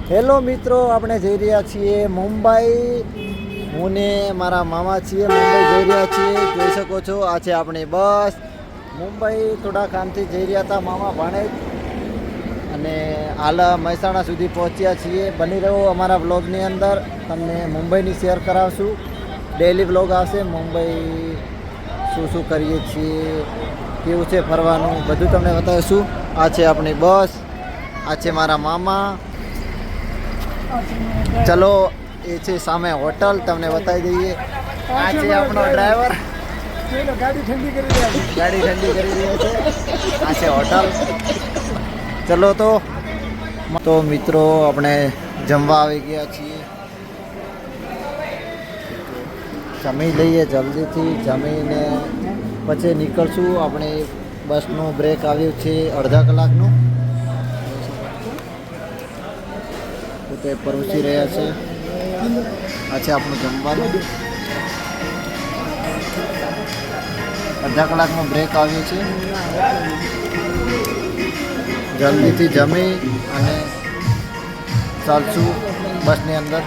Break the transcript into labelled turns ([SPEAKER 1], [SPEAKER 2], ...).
[SPEAKER 1] Hello મિત્રો, આપણે જઈ રહ્યા છીએ મુંબઈ. હું ને મારા મામા છીએ, મુંબઈ જઈ રહ્યા છીએ. જોઈ શકો છો, આ છે આપણી બસ. મુંબઈ થોડા કામથી જઈ રહ્યા હતા મામા ભાણેજ, અને હાલ મહેસાણા સુધી પહોંચ્યા છીએ. બની રહો અમારા વ્લોગની અંદર, તમને મુંબઈની શેર કરાવશું. ડેઈલી વ્લોગ આવશે. મુંબઈ શું શું કરીએ છીએ, કેવું છે ફરવાનું, બધું તમને બતાવીશું. આ છે આપણી બસ, આ છે મારા મામા. ચલો, એ છે સામે હોટલ, તમને બતાવી દઈએ. આ છે આપણો ડ્રાઈવર, ગાડી ઠંડી કરી રહ્યા છે. આ છે હોટલ. ચલો તો મિત્રો, આપણે જમવા આવી ગયા છીએ. જમી લઈએ જલ્દીથી, જમીને પછી નીકળશું. આપણે બસનું બ્રેક આવ્યું છે અડધા કલાકનું. તે પરોસી રહ્યા છે. આ છે આપણું જમવાનું. અડધા કલાકનો બ્રેક આવ્યો છે. જલ્દીથી જમી અને ચાલશું બસની અંદર.